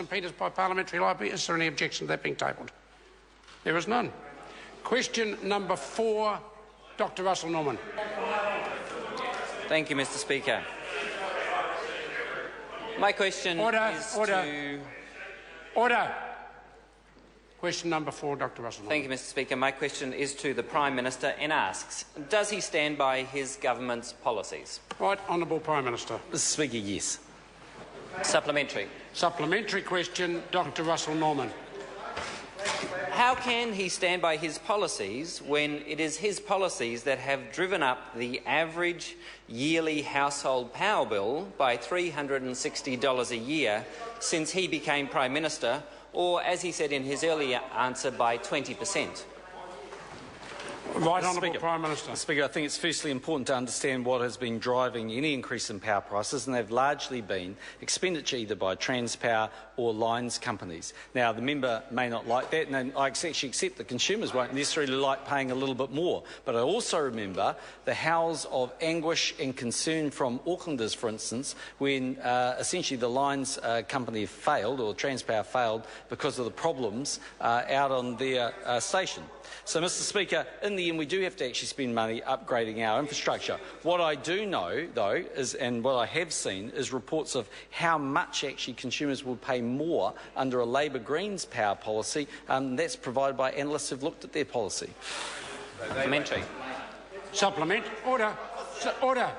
Peters by Parliamentary Library. Is there any objection to that being tabled? There is none. Question number 4, Dr Russell Norman. Thank you, Mr Speaker. My question is to... Order. Question number 4, Dr Russell Norman. Thank you, Mr Speaker. My question is to the Prime Minister and asks, does he stand by his government's policies? Right, Honourable Prime Minister. Mr Speaker, yes. Supplementary. Supplementary question, Dr Russell Norman. How can he stand by his policies when it is his policies that have driven up the average yearly household power bill by $360 a year since he became Prime Minister, or, as he said in his earlier answer, by 20%? Right, Honourable Prime Minister. Mr Speaker, I think it's firstly important to understand what has been driving any increase in power prices, and they've largely been expenditure either by Transpower or lines companies. Now, the member may not like that, and I actually accept that consumers won't necessarily like paying a little bit more. But I also remember the howls of anguish and concern from Aucklanders, for instance, when essentially the lines company failed, or Transpower failed, because of the problems out on their station. So, Mr Speaker, in the end, we do have to actually spend money upgrading our infrastructure. What I do know, though, is, and what I have seen, is reports of how much actually consumers will pay more under a Labor Greens power policy. That's provided by analysts who've looked at their policy. Supplementary. Order. Order.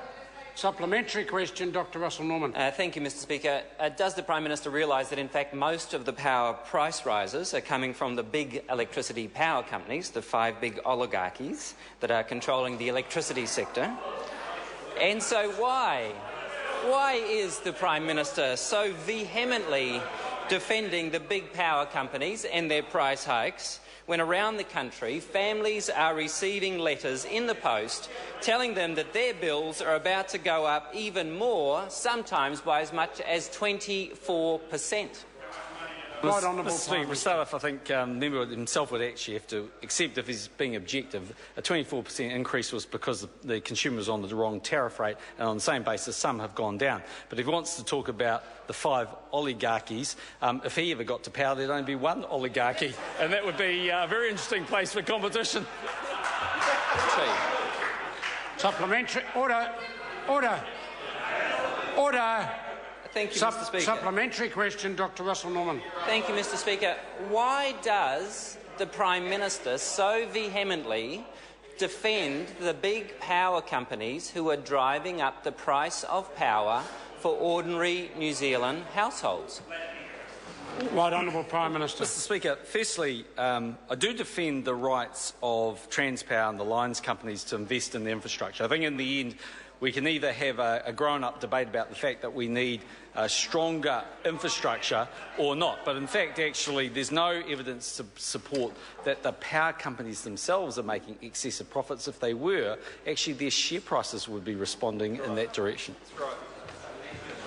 Supplementary question, Dr Russell Norman. Thank you, Mr Speaker. Does the Prime Minister realise that, in fact, most of the power price rises are coming from the big electricity power companies, the 5 big oligarchies that are controlling the electricity sector? And so why is the Prime Minister so vehemently defending the big power companies and their price hikes when around the country families are receiving letters in the post telling them that their bills are about to go up even more, sometimes by as much as 24%? Right, Honourable Mr Speaker, to start off, I think the member himself would actually have to accept, if he's being objective, a 24% increase was because the consumer was on the wrong tariff rate, and on the same basis some have gone down. But if he wants to talk about the 5 oligarchies, if he ever got to power, there'd only be one oligarchy, and that would be a very interesting place for competition. Supplementary. Order. Order. Order. Thank you, Mr Speaker. Supplementary question, Dr Russell Norman. Thank you, Mr Speaker. Why does the Prime Minister so vehemently defend the big power companies who are driving up the price of power for ordinary New Zealand households? Right, Honourable Prime Minister. Mr Speaker, firstly, I do defend the rights of Transpower and the lines companies to invest in the infrastructure. I think in the end we can either have a grown-up debate about the fact that we need stronger infrastructure or not. But in fact, actually, there's no evidence to support that the power companies themselves are making excessive profits. If they were, actually their share prices would be responding in that direction.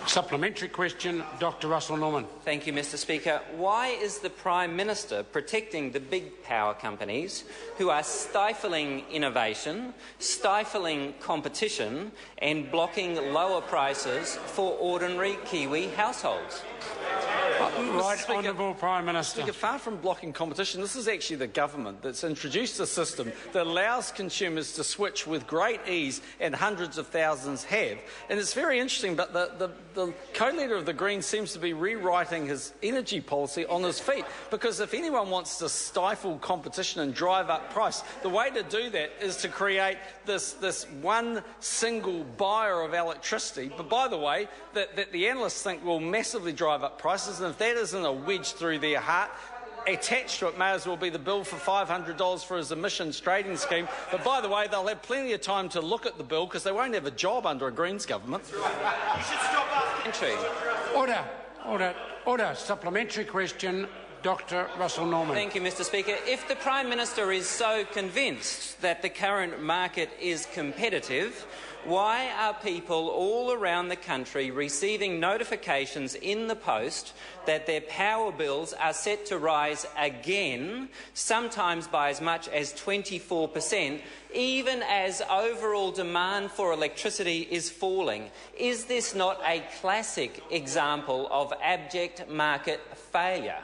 Supplementary question, Dr Russell Norman. Thank you, Mr Speaker. Why is the Prime Minister protecting the big power companies who are stifling innovation, stifling competition and blocking lower prices for ordinary Kiwi households? Right, Honourable Prime Minister. Speaker, far from blocking competition, this is actually the government that's introduced a system that allows consumers to switch with great ease, and hundreds of thousands have. And it's very interesting, but the co-leader of the Greens seems to be rewriting his energy policy on his feet, because if anyone wants to stifle competition and drive up price, the way to do that is to create this one single buyer of electricity, but by the way, that the analysts think will massively drive up prices, and if that isn't a wedge through their heart, attached to it may as well be the bill for $500 for his emissions trading scheme. But by the way, they'll have plenty of time to look at the bill because they won't have a job under a Greens government. You should stop asking. Order. Order. Order. Supplementary question, Dr. Russell Norman. Thank you, Mr. Speaker. If the Prime Minister is so convinced that the current market is competitive, why are people all around the country receiving notifications in the post that their power bills are set to rise again, sometimes by as much as 24%, even as overall demand for electricity is falling? Is this not a classic example of abject market failure?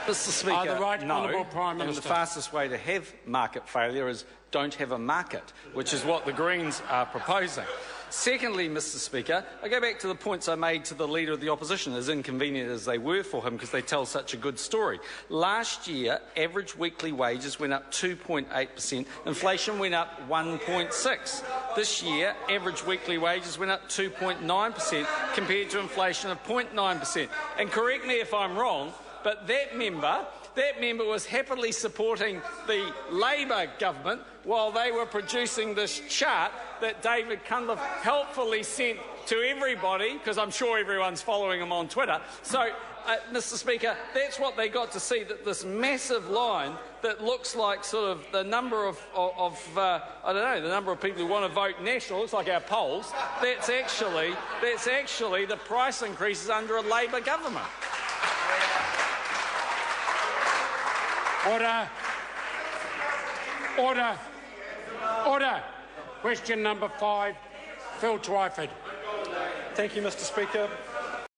Mr. Speaker, the right no. honourable Prime Minister. And the fastest way to have market failure is don't have a market, which is what the Greens are proposing. Secondly, Mr. Speaker, I go back to the points I made to the Leader of the Opposition, as inconvenient as they were for him because they tell such a good story. Last year, average weekly wages went up 2.8%, inflation went up 1.6%. This year, average weekly wages went up 2.9% compared to inflation of 0.9%. And correct me if I'm wrong, but that member was happily supporting the Labor government while they were producing this chart that David Cunliffe helpfully sent to everybody, because I'm sure everyone's following him on Twitter. So, Mr. Speaker, that's what they got to see, that this massive line that looks like sort of the number of I don't know, the number of people who want to vote national, looks like our polls, that's actually the price increases under a Labor government. Order. Order. Order. Question number 5, Phil Twyford. Thank you, Mr. Speaker.